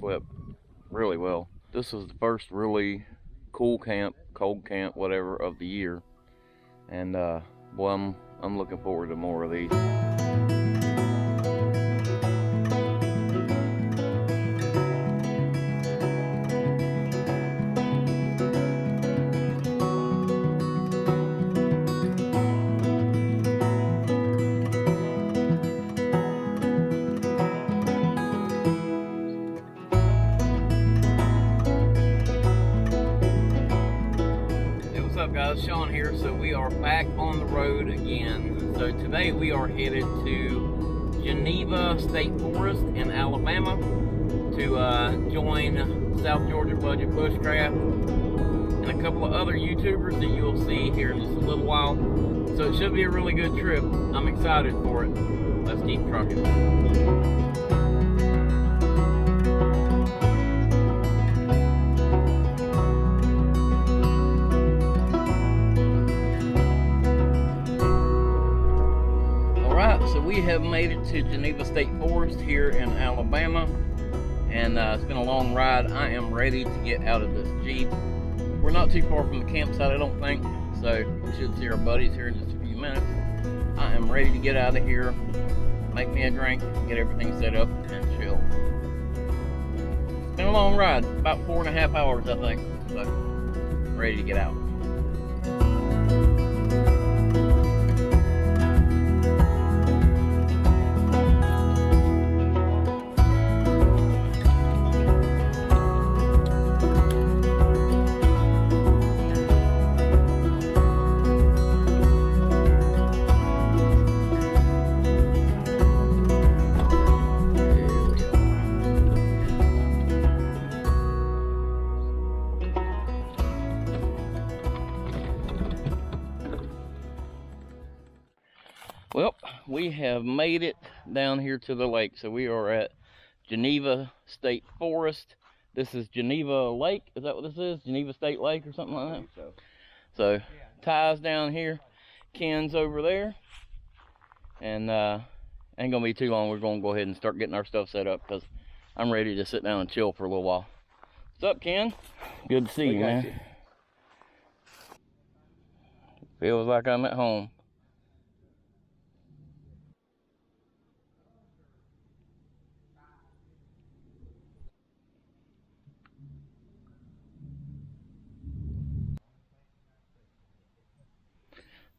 slept really well. This was the first really cool camp, cold camp, whatever, of the year. And boy, I'm looking forward to more of these. Guys, Sean here. So we are back on the road again. So today we are headed to Geneva State Forest in Alabama to join South Georgia Budget Bushcraft and a couple of other YouTubers that you'll see here in just a little while. So it should be a really good trip. I'm excited for it. Let's keep trucking. We have made it to Geneva State Forest here in Alabama, and it's been a long ride. I am ready to get out of this Jeep. We're not too far from the campsite, I don't think, so we should see our buddies here in just a few minutes. I am ready to get out of here, make me a drink, get everything set up, and chill. It's been a long ride, about 4.5 hours, I think, so ready to get out. Well, we have made it down here to the lake. So we are at Geneva State Forest. This is Geneva Lake. Is that what this is? Geneva State Lake or something like that? So Ty's down here. Ken's over there. And ain't gonna be too long. We're gonna go ahead and start getting our stuff set up because I'm ready to sit down and chill for a little while. What's up, Ken? Good to see you, man. Feels like I'm at home.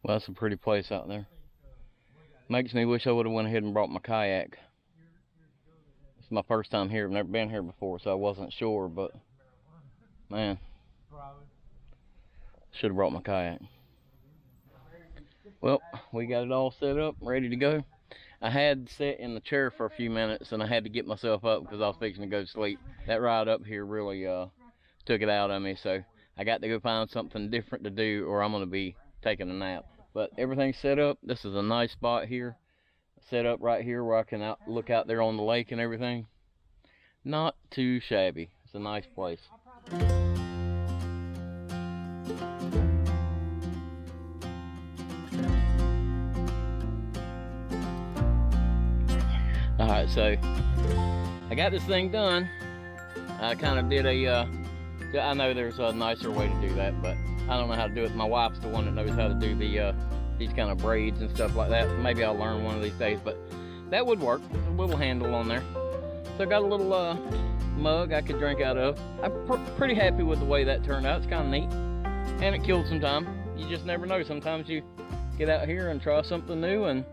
Well, that's a pretty place out there. Makes me wish I would have went ahead and brought my kayak. It's my first time here. I've never been here before, so I wasn't sure, but man, should have brought my kayak. Well, we got it all set up, ready to go. I had sat in the chair for a few minutes and I had to get myself up because I was fixing to go to sleep. That ride up here really took it out of me, so I got to go find something different to do or I'm going to be taking a nap. But everything's set up. This is a nice spot here, set up right here where I can look out there on the lake and everything. Not too shabby. It's a nice place. Alright, so I got this thing done. I kind of did I know there's a nicer way to do that, but I don't know how to do it. My wife's the one that knows how to do these kind of braids and stuff like that. Maybe I'll learn one of these days, but that would work. A little handle on there. So I got a little mug I could drink out of. I'm pretty happy with the way that turned out. It's kind of neat, and it killed some time. You just never know. Sometimes you get out here and try something new and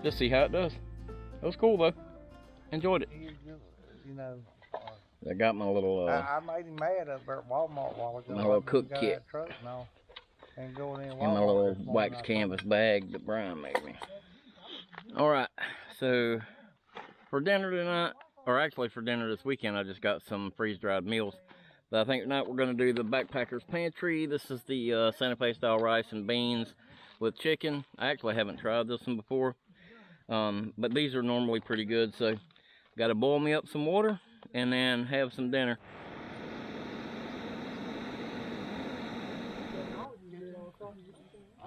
just see how it does. It was cool though. Enjoyed it. You know, I got my little I made him mad up there at Walmart while ago. my little cook kit and going in and my little wax canvas bag that Brian made me. All right, so for dinner tonight, or actually for dinner this weekend, I just got some freeze-dried meals. But I think tonight we're going to do the Backpacker's Pantry. This is the Santa Fe style rice and beans with chicken. I actually haven't tried this one before, but these are normally pretty good. So got to boil me up some water and then have some dinner.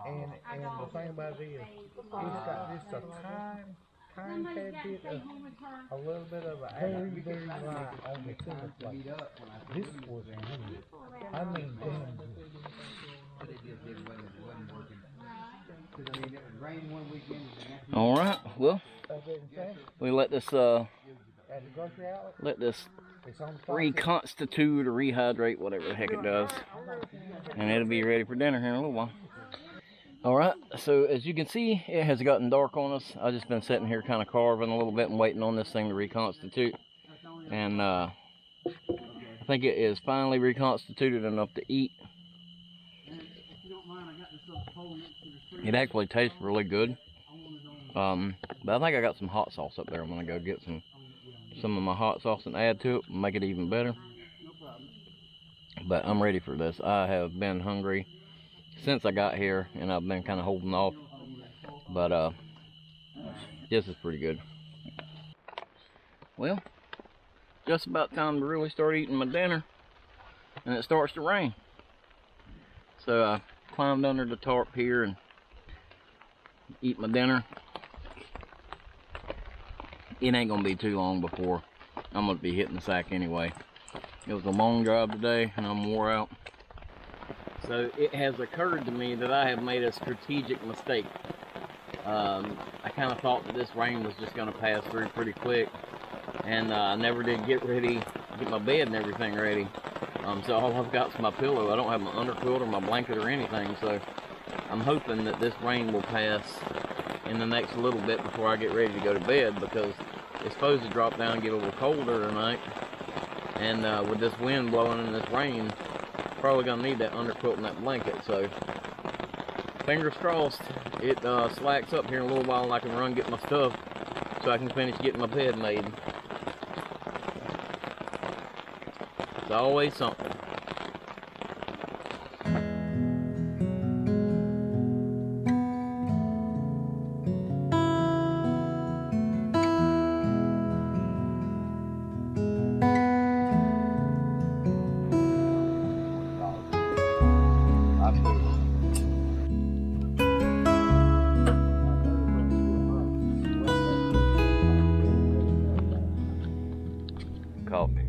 And the thing about it is, it's got just a tiny bit of a little bit of a very light on the center plate. This was I mean, damn good. All right, well, we let this At the grocery outlet, it's on the reconstitute or rehydrate, whatever the heck it does, and it'll be ready for dinner here in a little while. All right, so as you can see, it has gotten dark on us. I've just been sitting here kind of carving a little bit and waiting on this thing to reconstitute, and I think it is finally reconstituted enough to eat. It actually tastes really good. But I think I got some hot sauce up there. I'm gonna go get some of my hot sauce and add to it and make it even better. But I'm ready for this. I have been hungry since I got here, and I've been kind of holding off. But this is pretty good. Well, just about time to really start eating my dinner, and it starts to rain. So I climbed under the tarp here and eat my dinner. It ain't gonna be too long before I'm gonna be hitting the sack anyway. It was a long drive today and I'm wore out. So it has occurred to me that I have made a strategic mistake. I kind of thought that this rain was just gonna pass through pretty quick, and I never did get my bed and everything ready. So all I've got is my pillow. I don't have my underquilt or my blanket or anything, so I'm hoping that this rain will pass in the next little bit before I get ready to go to bed, because it's supposed to drop down and get a little colder tonight, and with this wind blowing and this rain, probably gonna need that underquilt and that blanket. So fingers crossed it slacks up here in a little while and I can run get my stuff so I can finish getting my bed made. It's always something. Coffee.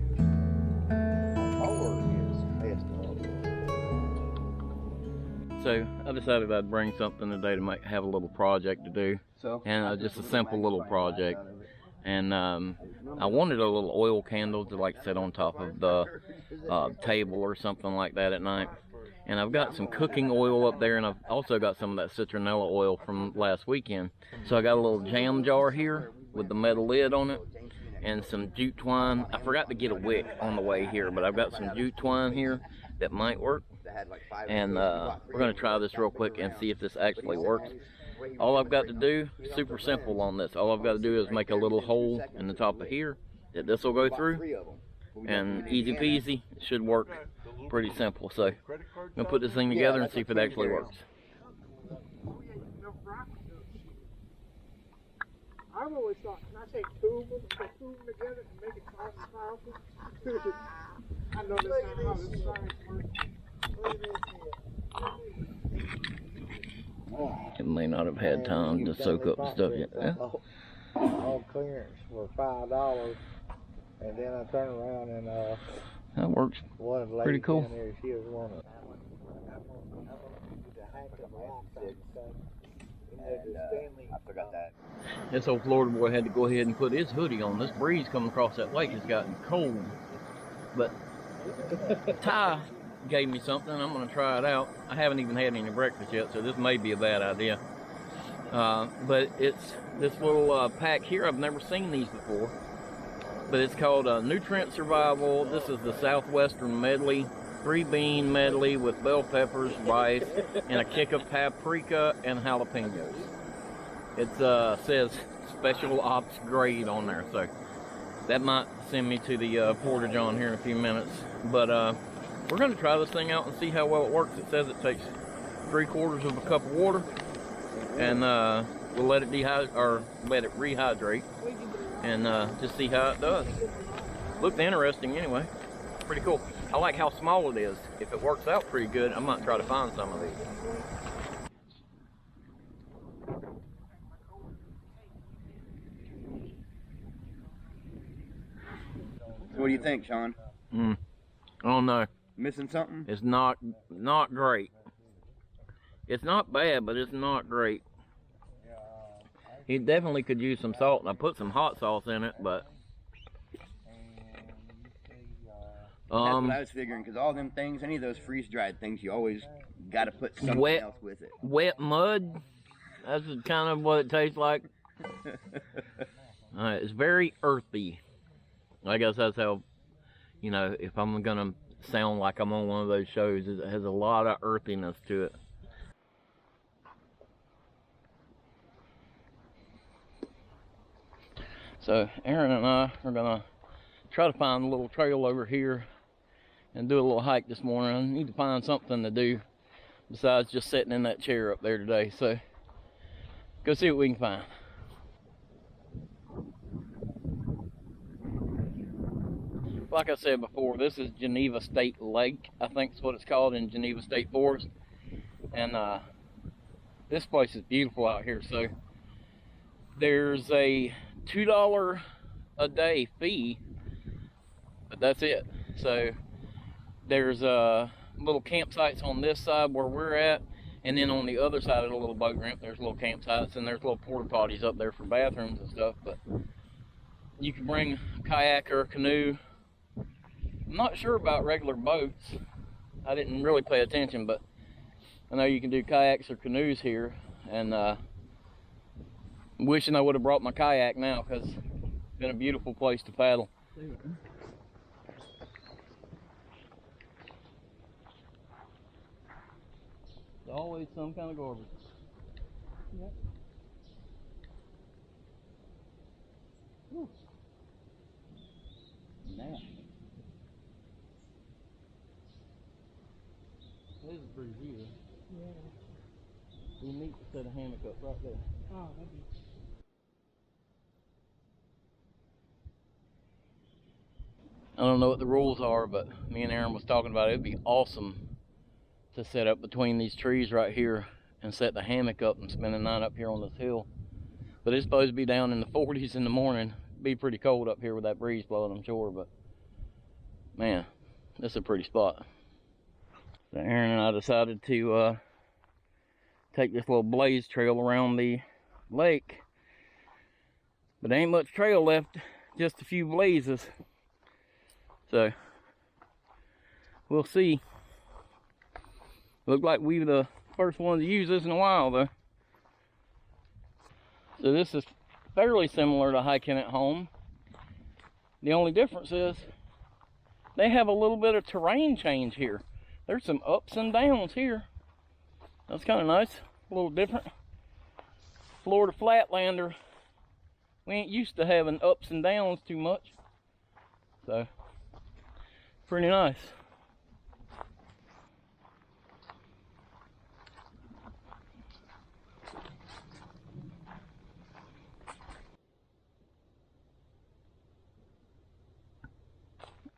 So I decided I'd bring something today to have a little project to do, and just a simple little project. And I wanted a little oil candle to like sit on top of the table or something like that at night. And I've got some cooking oil up there, and I've also got some of that citronella oil from last weekend. So I got a little jam jar here with the metal lid on it, and some jute twine. I forgot to get a wick on the way here, but I've got some jute twine here that might work. And we're going to try this real quick and see if this actually works. All I've got to do, super simple on this, all I've got to do is make a little hole in the top of here that this will go through, and easy peasy. It should work. Pretty simple. So I'm going to put this thing together and see if it actually works. I've always thought, can I take two of them together and make it powerful? I know that's not how this science works. It may not have had time to soak up the stuff yet. Yeah. All clearance for $5, and then I turn around and That works one of the pretty ladies cool. down there, she was one of I forgot that. This old Florida boy had to go ahead and put his hoodie on. This breeze coming across that lake has gotten cold. But Ty gave me something. I'm going to try it out. I haven't even had any breakfast yet, so this may be a bad idea. But it's this little pack here. I've never seen these before. But it's called Nutrient Survival. This is the Southwestern Medley. 3-bean medley with bell peppers, rice, and a kick of paprika and jalapenos. It says Special Ops Grade on there, so that might send me to the Porta John here in a few minutes. But we're going to try this thing out and see how well it works. It says it takes 3/4 of a cup of water, and we'll let it rehydrate, and just see how it does. Looked interesting anyway. Pretty cool. I like how small it is. If it works out pretty good, I might try to find some of these. What do you think, Sean? I don't know. Missing something? It's not great. It's not bad, but it's not great. He definitely could use some salt, and I put some hot sauce in it, but That's what I was figuring, because all them things, any of those freeze-dried things, you always got to put something else with it. Wet mud, that's kind of what it tastes like. It's very earthy. I guess that's how, you know, if I'm gonna sound like I'm on one of those shows, it has a lot of earthiness to it. So Aaron and I are gonna try to find a little trail over here and do a little hike this morning. I need to find something to do besides just sitting in that chair up there today. So go see what we can find. Like I said before, this is Geneva State Lake, I think is what it's called, in Geneva State Forest. And this place is beautiful out here. So there's a $2 a day fee, but that's it. So there's little campsites on this side where we're at, and then on the other side of the little boat ramp there's little campsites, and there's little porta potties up there for bathrooms and stuff. But you can bring a kayak or a canoe. I'm not sure about regular boats. I didn't really pay attention, but I know you can do kayaks or canoes here, and wishing I would have brought my kayak now, because it's been a beautiful place to paddle. There's always some kind of garbage. Yep. Now. This is pretty view. Yeah. We need to set a hammock up right there. Oh, that'd be. I don't know what the rules are, but me and Aaron was talking about it. It'd be awesome to set up between these trees right here and set the hammock up and spend the night up here on this hill. But it's supposed to be down in the 40s in the morning. It'd be pretty cold up here with that breeze blowing, I'm sure, but man, this is a pretty spot. So Aaron and I decided to take this little blaze trail around the lake, but there ain't much trail left, just a few blazes. So we'll see. Look like we were the first ones to use this in a while though. So this is fairly similar to hiking at home. The only difference is they have a little bit of terrain change here. There's some ups and downs here. That's kind of nice, a little different. Florida Flatlander, we ain't used to having ups and downs too much. So, pretty nice.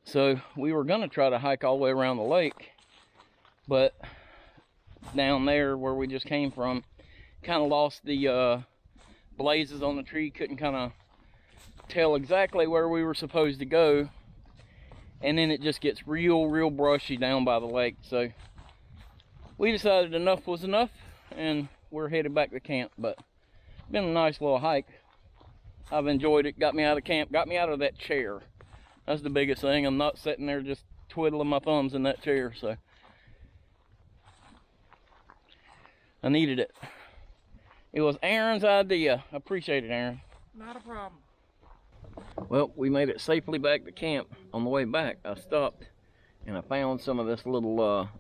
So we were gonna try to hike all the way around the lake, but down there where we just came from, kind of lost the blazes on the tree, couldn't kind of tell exactly where we were supposed to go, and then it just gets real brushy down by the lake. So we decided enough was enough, and we're headed back to camp. But it's been a nice little hike. I've enjoyed it. Got me out of camp, got me out of that chair. That's the biggest thing. I'm not sitting there just twiddling my thumbs in that chair, so I needed it. It was Aaron's idea. I appreciate it, Aaron. Not a problem. Well, we made it safely back to camp. On the way back, I stopped and I found some of this little,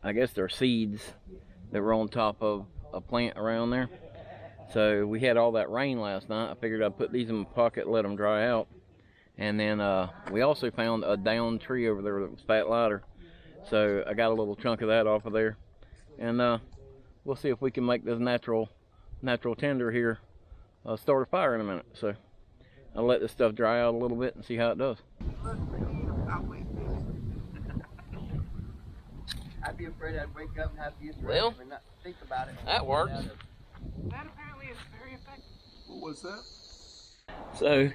I guess they're seeds that were on top of a plant around there. So we had all that rain last night. I figured I'd put these in my pocket, let them dry out. And then we also found a downed tree over there that was fat lighter. So I got a little chunk of that off of there. And we'll see if we can make this natural tinder here start a fire in a minute. So I'll let this stuff dry out a little bit and see how it does. I'd be afraid I'd wake up and have to use the Well, restroom and not think about it. That works. That apparently is very effective. What's that? So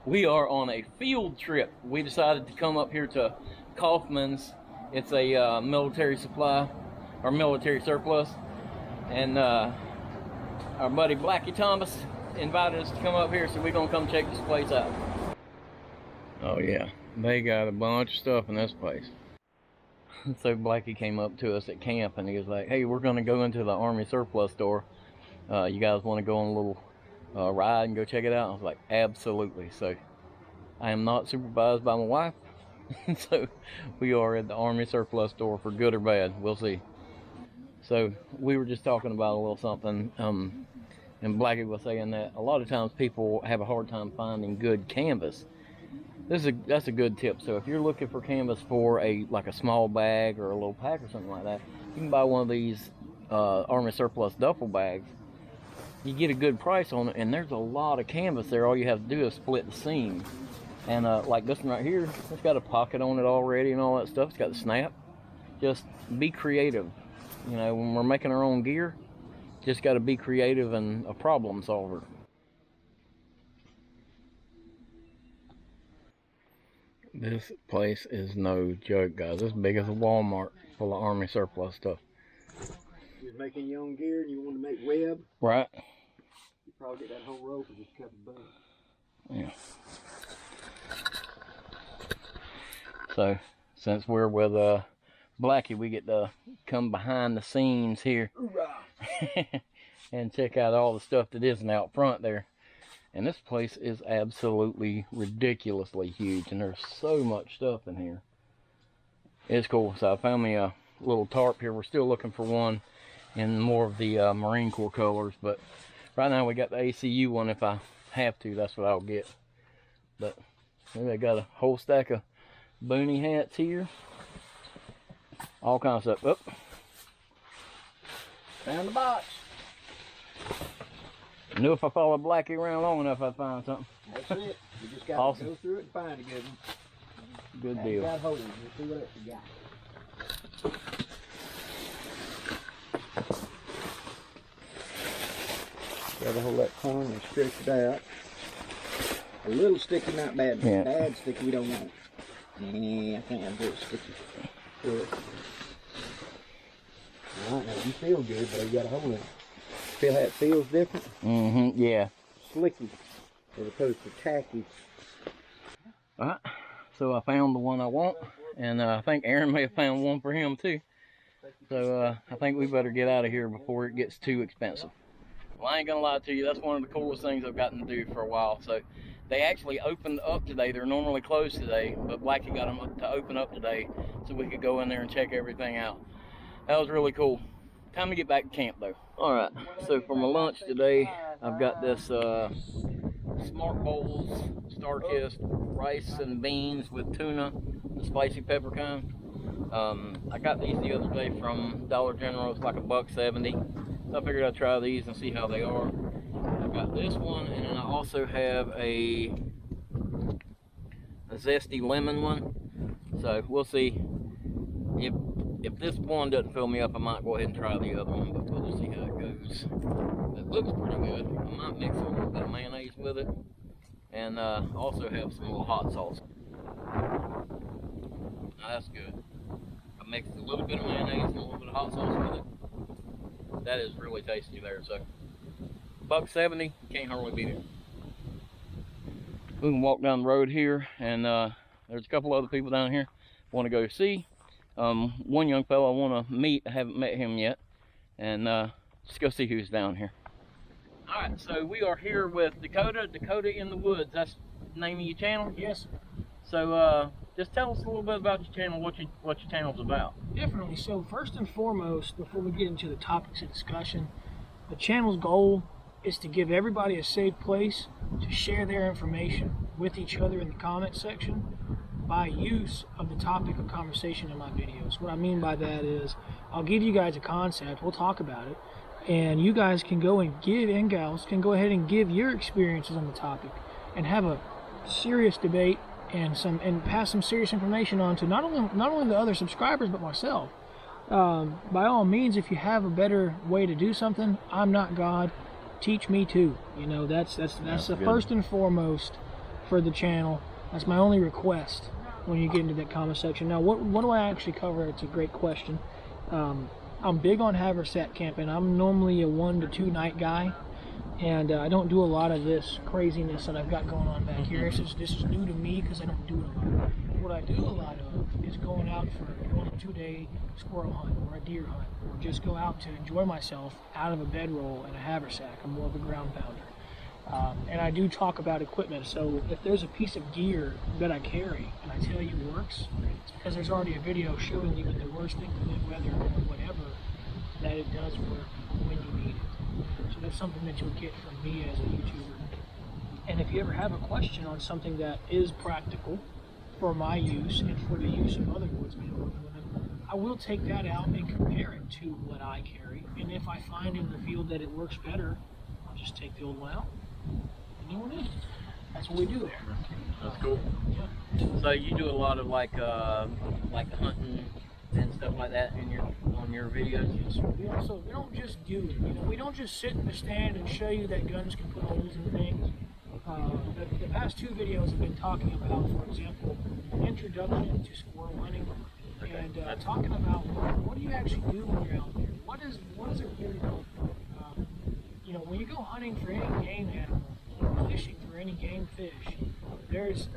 We are on a field trip. We decided to come up here to Kaufman's. It's a military supply, or military surplus. And our buddy Blackie Thomas invited us to come up here, so we're gonna come check this place out. Oh yeah, they got a bunch of stuff in this place. So Blackie came up to us at camp and he was like, hey, we're gonna go into the Army surplus store. You guys wanna go on a little ride and go check it out? I was like, absolutely. So I am not supervised by my wife. So we are at the Army surplus store for good or bad, we'll see. So we were just talking about a little something, and Blackie was saying that a lot of times people have a hard time finding good canvas. That's a good tip. So if you're looking for canvas for like a small bag or a little pack or something like that, you can buy one of these Army surplus duffel bags. You get a good price on it, and there's a lot of canvas there. All you have to do is split the seam. And like this one right here, it's got a pocket on it already and all that stuff. It's got the snap. Just be creative. You know, when we're making our own gear, just got to be creative and a problem solver. This place is no joke, guys. It's big as a Walmart full of Army surplus stuff. You're making your own gear and you want to make web. Right. You probably get that whole rope and just cut the bone. Yeah. So, since we're with Blackie, we get to come behind the scenes here and check out all the stuff that isn't out front there. And this place is absolutely ridiculously huge, and there's so much stuff in here. It's cool. So I found me a little tarp here. We're still looking for one in more of the Marine Corps colors, but right now we got the ACU one. If I have to, that's what I'll get. But maybe I got a whole stack of boonie hats here. All kinds of stuff. Oh. Found the box. I knew if I followed Blackie around long enough, I'd find something. That's it. You just got awesome. to go through it and find a good one. Good deal. Got holes. Let's see what else you got. Got to hold that corn and stretch it out. A little sticky, not bad. Yeah. Bad sticky, we don't want. Yeah, I think I'm good sticky. Good. Alright, now you feel good, but you got to hold it. Feel how it feels different? Mm-hmm, yeah. Slicky, as opposed to tacky. Alright, so I found the one I want, and I think Aaron may have found one for him too. So I think we better get out of here before it gets too expensive. Well, I ain't gonna lie to you, that's one of the coolest things I've gotten to do for a while. So they actually opened up today. They're normally closed today, but Blackie got them to open up today so we could go in there and check everything out. That was really cool. Time to get back to camp though. Alright, so for my lunch today, I've got this Smart Bowls Starkist rice and beans with tuna, the spicy pepper kind. I got these the other day from Dollar General. It's like $1.70. So I figured I'd try these and see how they are. I've got this one, and then I also have a zesty lemon one. So we'll see. If this one doesn't fill me up, I might go ahead and try the other one, but we'll just see how it goes. It looks pretty good. I might mix a little bit of mayonnaise with it, and also have some little hot sauce. Now that's good. I mixed a little bit of mayonnaise and a little bit of hot sauce with it. That is really tasty there. So $1.70, you can't hardly beat it. We can walk down the road here, and there's a couple other people down here want to go see. One young fellow I want to meet. I haven't met him yet, and just go see who's down here. All right, so we are here with Dakota in the Woods. That's the name of your channel? Yes. So just tell us a little bit about your channel, what your channel's about. Definitely. So first and foremost, before we get into the topics of discussion, the channel's goal is to give everybody a safe place to share their information with each other in the comment section by use of the topic of conversation in my videos. What I mean by that is I'll give you guys a concept, we'll talk about it, and you guys can go and gals can go ahead and give your experiences on the topic and have a serious debate and pass some serious information on to not only the other subscribers but myself. By all means, if you have a better way to do something, I'm not God, teach me too. You know, that's the first and foremost for the channel. That's my only request when you get into that comment section. Now, what do I actually cover? It's a great question. I'm big on haversack camping. I'm normally a 1 to 2 night guy, and I don't do a lot of this craziness that I've got going on back here. This is new to me because I don't do it a lot. What I do a lot of is going out for a 1 or 2 day squirrel hunt or a deer hunt, or just go out to enjoy myself out of a bedroll and a haversack. I'm more of a ground pounder. And I do talk about equipment, so if there's a piece of gear that I carry and I tell you works, it's because there's already a video showing you in the worst inclement weather or whatever that it does work when you need it. So that's something that you'll get from me as a YouTuber. And if you ever have a question on something that is practical for my use and for the use of other woodsmen and women, I will take that out and compare it to what I carry. And if I find in the field that it works better, I'll just take the old one out. New one in. That's what we do there. That's cool. Yeah. So you do a lot of like hunting and stuff like that in on your videos. Yes, sir. We don't just do it. You know, we don't just sit in the stand and show you that guns can put holes in things. The past 2 videos have been talking about, for example, introduction to squirrel hunting, and talking about what do you actually do when you're out there. What is it really good for? You know, when you go hunting for any game animal, or fishing for any game fish, there's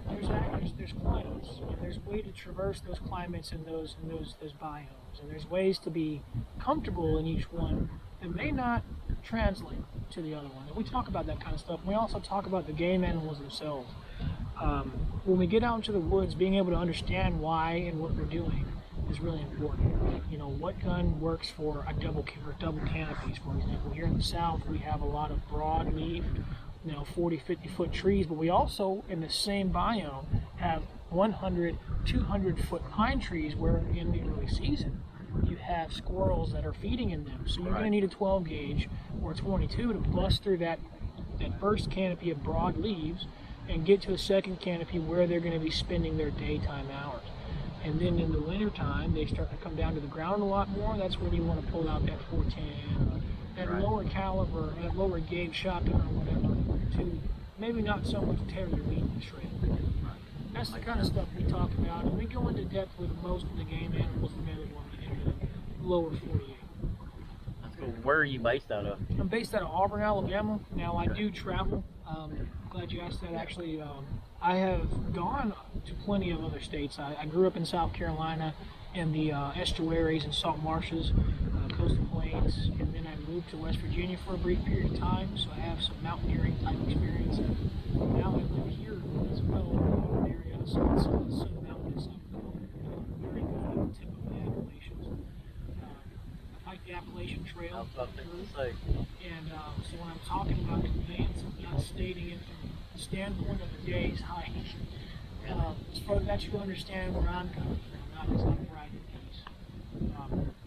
climates, and there's a way to traverse those climates and those biomes, and there's ways to be comfortable in each one that may not translate to the other one. And we talk about that kind of stuff. We also talk about the game animals themselves. When we get out into the woods, being able to understand why and what we're doing is really important. You know, what gun works for a double canopies, for example. Here in the South, we have a lot of broad-leaf, 40, 50-foot trees, but we also, in the same biome, have 100, 200-foot pine trees where in the early season, you have squirrels that are feeding in them. So you're going to need a 12 gauge or a 22 to bust through that first canopy of broad leaves and get to a second canopy where they're going to be spending their daytime hours. And then in the winter time, they start to come down to the ground a lot more. That's when you want to pull out that 410, that lower caliber, that lower gauge shotgun or whatever, to maybe not so much tear your meat in the shred. That's the kind of stuff we talk about, and we go into depth with most of the game animals available in the lower 48. That's cool. Where are you based out of? I'm based out of Auburn, Alabama. Now I do travel. Glad you asked that. Actually, I have gone to plenty of other states. I grew up in South Carolina in the estuaries and salt marshes, coastal plains, and then I moved to West Virginia for a brief period of time, so I have some mountaineering type experience. And now I live here as well in the Auburn area, so it's so mountainous up very good at the tip of the Appalachians. I hike the Appalachian Trail through, and so when I'm talking about conveyance, I'm not stating it from the standpoint of a day's hike. As far as that, you understand where I'm coming from, not as I'm bragging piece.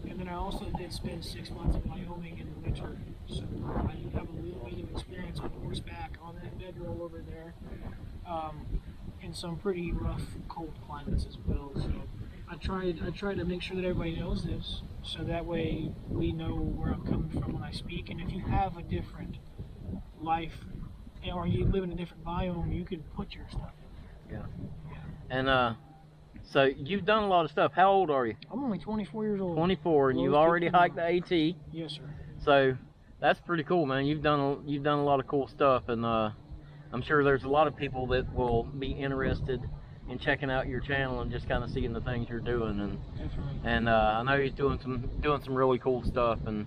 And then I also did spend 6 months in Wyoming in the winter, so I have a little bit of experience on horseback on that bedroll over there, in some pretty rough, cold climates as well. So I try to make sure that everybody knows this, so that way we know where I'm coming from when I speak. And if you have a different life, or you live in a different biome, you can put your stuff in. Yeah. And so you've done a lot of stuff. How old are you? I'm only 24 years old. 24, and you've already hiked the AT. Yes, sir. So that's pretty cool, man. You've done a lot of cool stuff, and I'm sure there's a lot of people that will be interested in checking out your channel and just kind of seeing the things you're doing. And Definitely. and I know you're doing some really cool stuff, and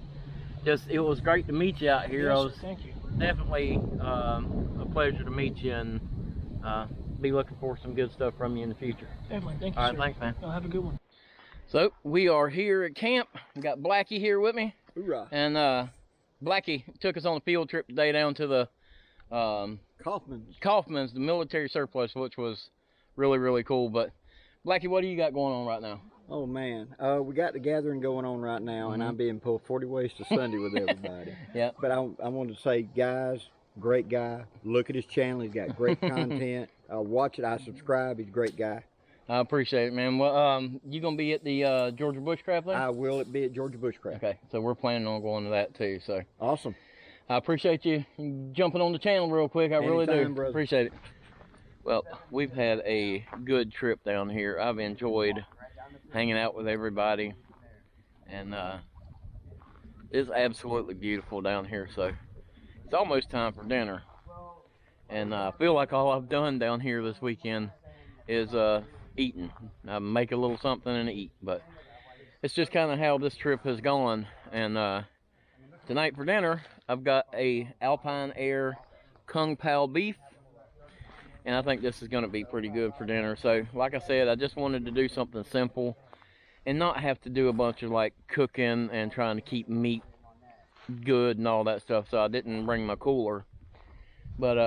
just it was great to meet you out here. Yes, sir. Thank you. Definitely a pleasure to meet you, and be looking for some good stuff from you in the future. Definitely. Thank you, All sir. right, thanks, man. I'll have a good one. So we are here at camp. We got Blackie here with me. Hoorah. And Blackie took us on a field trip today down to the Kaufman's, the military surplus, which was really, really cool. But Blackie, what do you got going on right now? Oh man, we got the gathering going on right now, and I'm being pulled 40 ways to Sunday with everybody. Yeah. But I wanted to say, guys, great guy. Look at his channel. He's got great content. Watch it. I subscribe. He's a great guy. I appreciate it, man. Well, you gonna be at the Georgia Bushcraft there? I will be at Georgia Bushcraft. Okay, so we're planning on going to that too. So Awesome. I appreciate you jumping on the channel real quick. I really do. Anytime, brother. Appreciate it. Well, we've had a good trip down here. I've enjoyed hanging out with everybody, and it's absolutely beautiful down here. So it's almost time for dinner, and I feel like all I've done down here this weekend is eating. I make a little something and eat, but it's just kind of how this trip has gone. And tonight for dinner, I've got a Alpine Air Kung Pao beef, and I think this is going to be pretty good for dinner. So like I said, I just wanted to do something simple and not have to do a bunch of like cooking and trying to keep meat good and all that stuff. So I didn't bring my cooler, but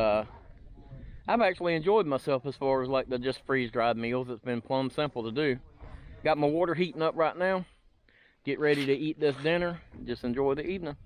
I've actually enjoyed myself as far as like the just freeze-dried meals. It's been plumb simple to do. Got my water heating up right now. Get ready to eat this dinner. Just enjoy the evening.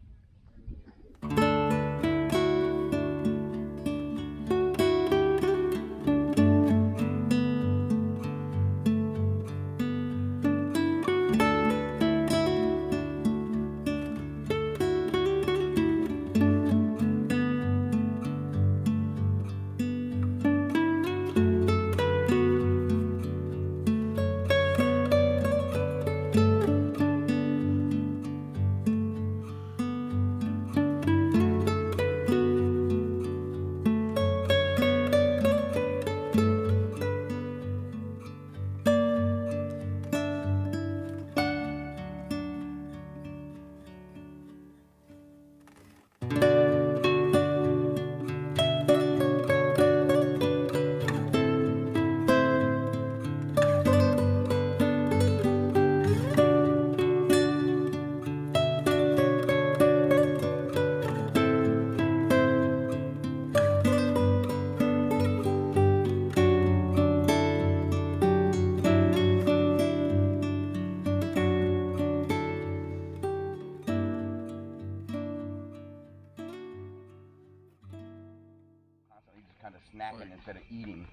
Kind of snacking instead of eating.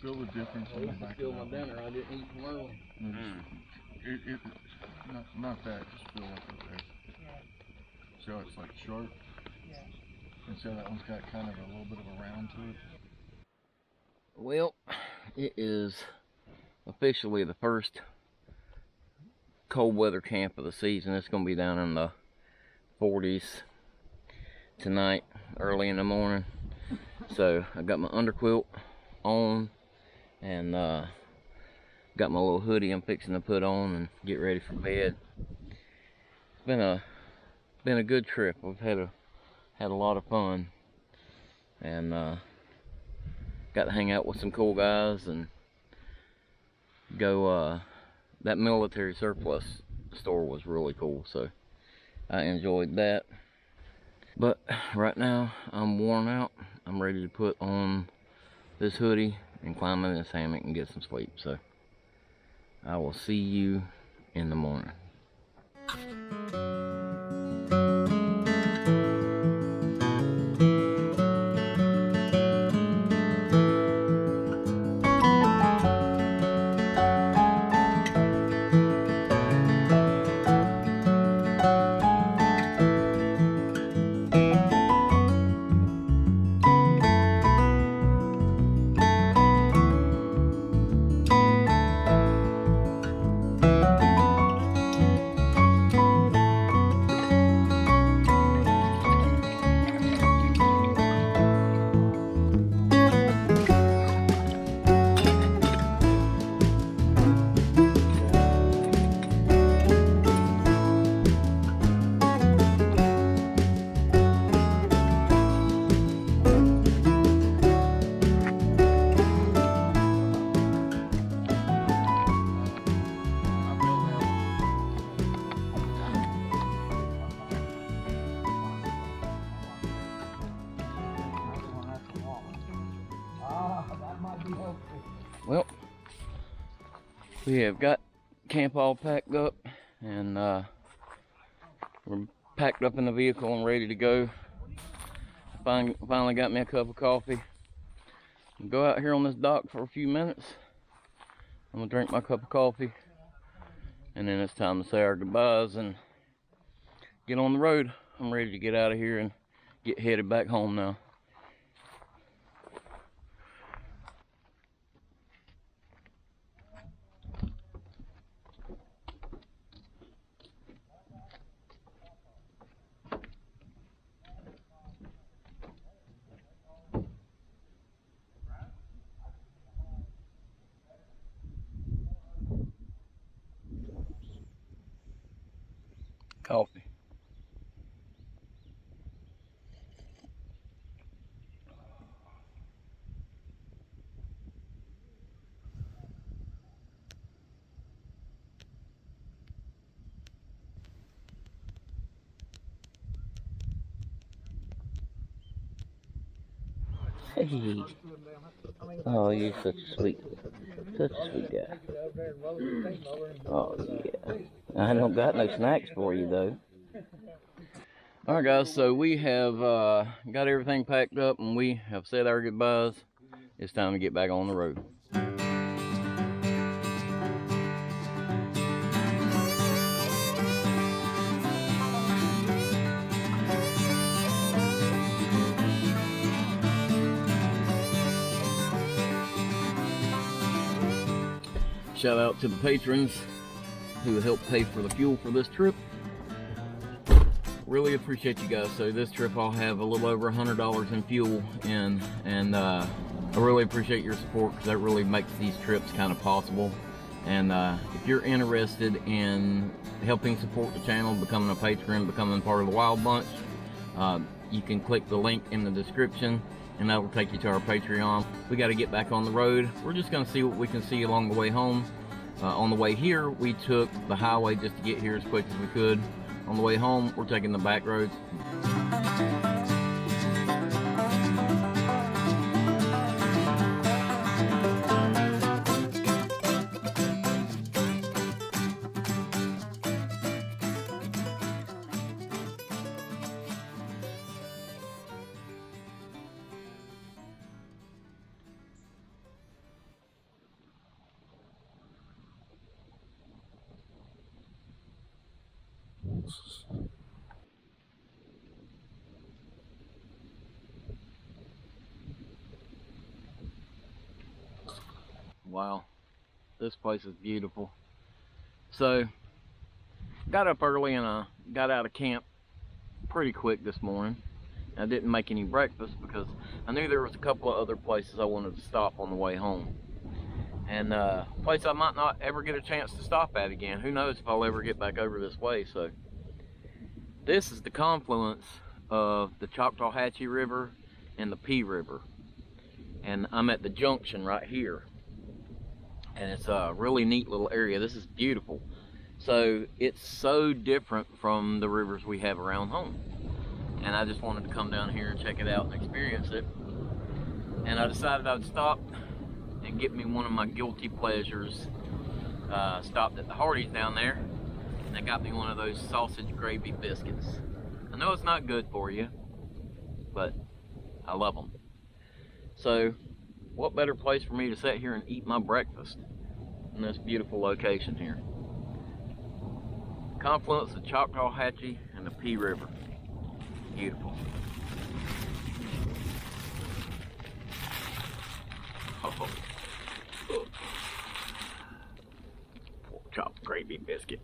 Feel the difference in the back Still of my that. dinner. I didn't eat from early. Not that, just feel like okay. So it's like sharp. And so that one's got kind of a little bit of a round to it. Well, it is officially the first cold weather camp of the season. It's going to be down in the 40s tonight, early in the morning. So I got my underquilt on, and got my little hoodie I'm fixing to put on and get ready for bed. It's been a good trip. We've had a lot of fun, and got to hang out with some cool guys and go. That military surplus store was really cool, so I enjoyed that. But right now I'm worn out. I'm ready to put on this hoodie and climb in this hammock and get some sleep. So I will see you in the morning. Well, we have got camp all packed up, and we're packed up in the vehicle and ready to go. Finally got me a cup of coffee. Go out here on this dock for a few minutes. I'm gonna drink my cup of coffee, and then it's time to say our goodbyes and get on the road. I'm ready to get out of here and get headed back home now. coffee. Hey. Oh, you're such a sweet guy. Oh, yeah. I don't got no snacks for you, though. Alright, guys, so we have got everything packed up and we have said our goodbyes. It's time to get back on the road. Shout out to the patrons who helped pay for the fuel for this trip. Really appreciate you guys. So this trip I'll have a little over $100 in fuel in, and I really appreciate your support because that really makes these trips kind of possible. And if you're interested in helping support the channel, becoming a patron, becoming part of the Wild Bunch, you can click the link in the description and that will take you to our Patreon. We got to get back on the road. We're just going to see what we can see along the way home. On the way here, we took the highway just to get here as quick as we could. On the way home, we're taking the back roads. Wow, this place is beautiful. So, got up early and I got out of camp pretty quick this morning. I didn't make any breakfast because I knew there was a couple of other places I wanted to stop on the way home. And a place I might not ever get a chance to stop at again. Who knows if I'll ever get back over this way. So, this is the confluence of the Choctawhatchee River and the Pea River. And I'm at the junction right here. And it's a really neat little area. This is beautiful. So it's so different from the rivers we have around home. And I just wanted to come down here and check it out and experience it. And I decided I'd stop and get me one of my guilty pleasures. Stopped at the Hardee's down there and I got me one of those sausage gravy biscuits. I know it's not good for you, but I love them. So what better place for me to sit here and eat my breakfast in this beautiful location here. Confluence of Choctawhatchee and the Pea River. Beautiful. Oh. Pork chop gravy biscuit.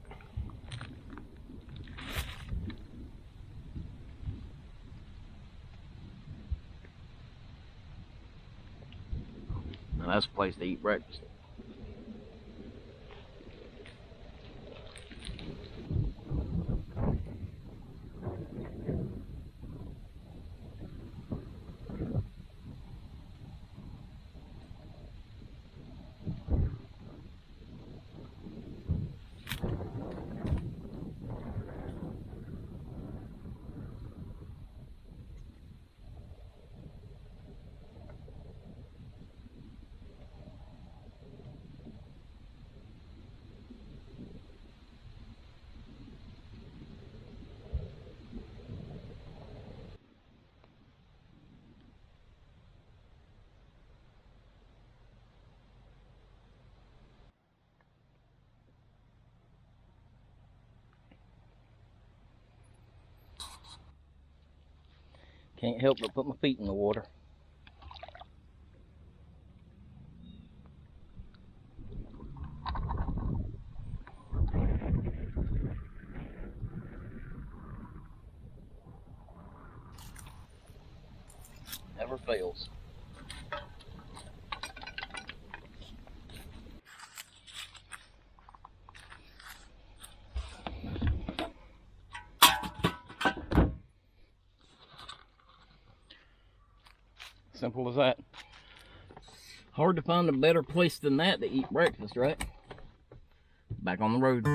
Now that's a place to eat breakfast. Can't help but put my feet in the water. Never fails. Simple as that. Hard to find a better place than that to eat breakfast, right? Back on the road.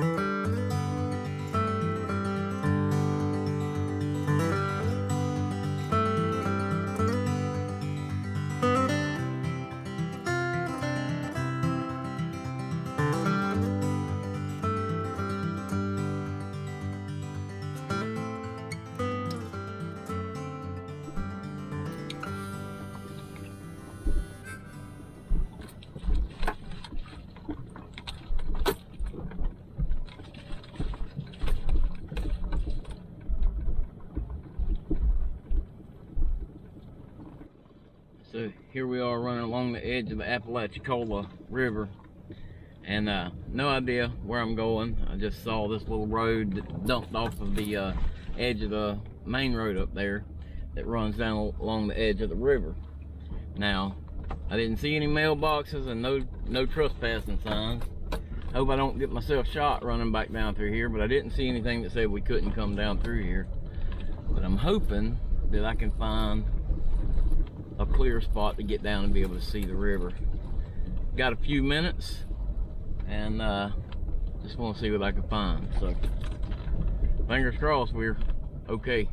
So here we are running along the edge of the Apalachicola River, and no idea where I'm going. I just saw this little road that dumped off of the edge of the main road up there that runs down along the edge of the river. Now, I didn't see any mailboxes and no trespassing signs. Hope I don't get myself shot running back down through here, but I didn't see anything that said we couldn't come down through here. But I'm hoping that I can find a clear spot to get down and be able to see the river. Got a few minutes, and just want to see what I can find. So fingers crossed we're okay.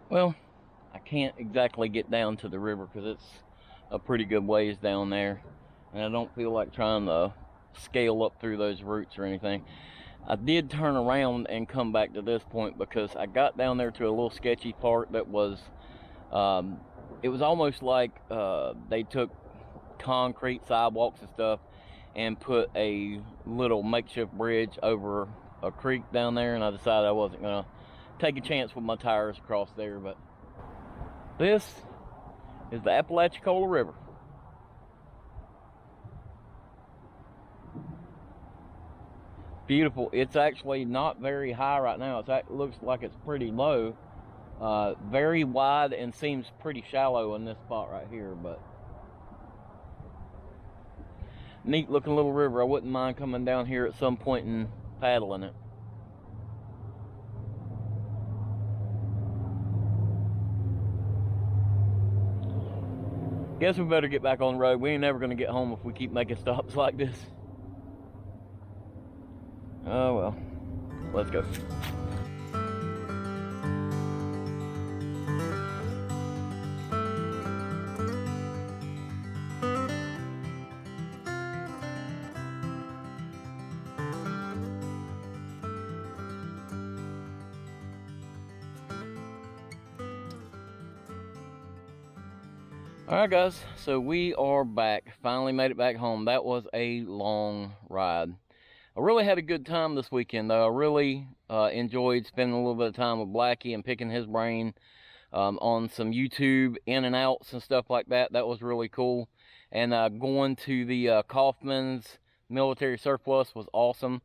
Well, I can't exactly get down to the river because it's a pretty good ways down there, and I don't feel like trying to scale up through those roots or anything. I did turn around and come back to this point because I got down there to a little sketchy part that was it was almost like they took concrete sidewalks and stuff and put a little makeshift bridge over a creek down there, and I decided I wasn't gonna take a chance with my tires across there. But this is the Apalachicola River. Beautiful. It's actually not very high right now. It looks like it's pretty low. Very wide and seems pretty shallow in this spot right here, but neat looking little river. I wouldn't mind coming down here at some point and paddling it. Guess we better get back on the road. We ain't never gonna get home if we keep making stops like this. Oh well, let's go. Alright guys, so we are back. Finally made it back home. That was a long ride. I really had a good time this weekend though. I really enjoyed spending a little bit of time with Blackie and picking his brain on some YouTube in and outs and stuff like that. That was really cool. And going to the Kaufman's military surplus was awesome.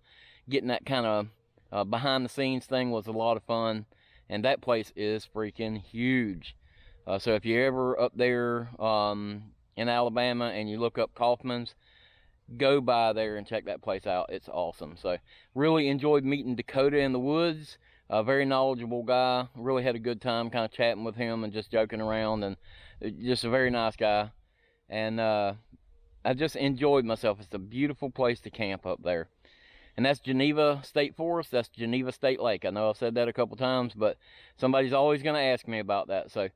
Getting that kind of behind the scenes thing was a lot of fun. And that place is freaking huge. So if you're ever up there in Alabama and you look up Kaufman's, go by there and check that place out. It's awesome. So really enjoyed meeting Dakota in the woods. A very knowledgeable guy. Really had a good time kind of chatting with him and just joking around, and just a very nice guy. And I just enjoyed myself. It's a beautiful place to camp up there. And that's Geneva State Forest. That's Geneva State Lake. I know I've said that a couple times, but somebody's always going to ask me about that. So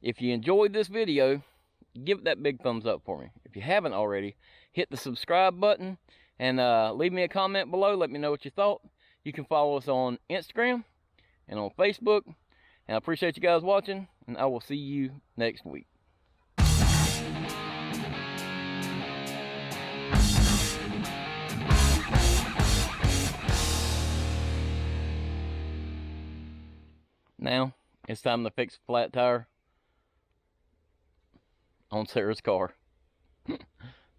if you enjoyed this video, give it that big thumbs up for me. If you haven't already, hit the subscribe button and leave me a comment below. Let me know what you thought. You can follow us on Instagram and on Facebook. And I appreciate you guys watching, and I will see you next week. Now, it's time to fix a flat tire on Sarah's car.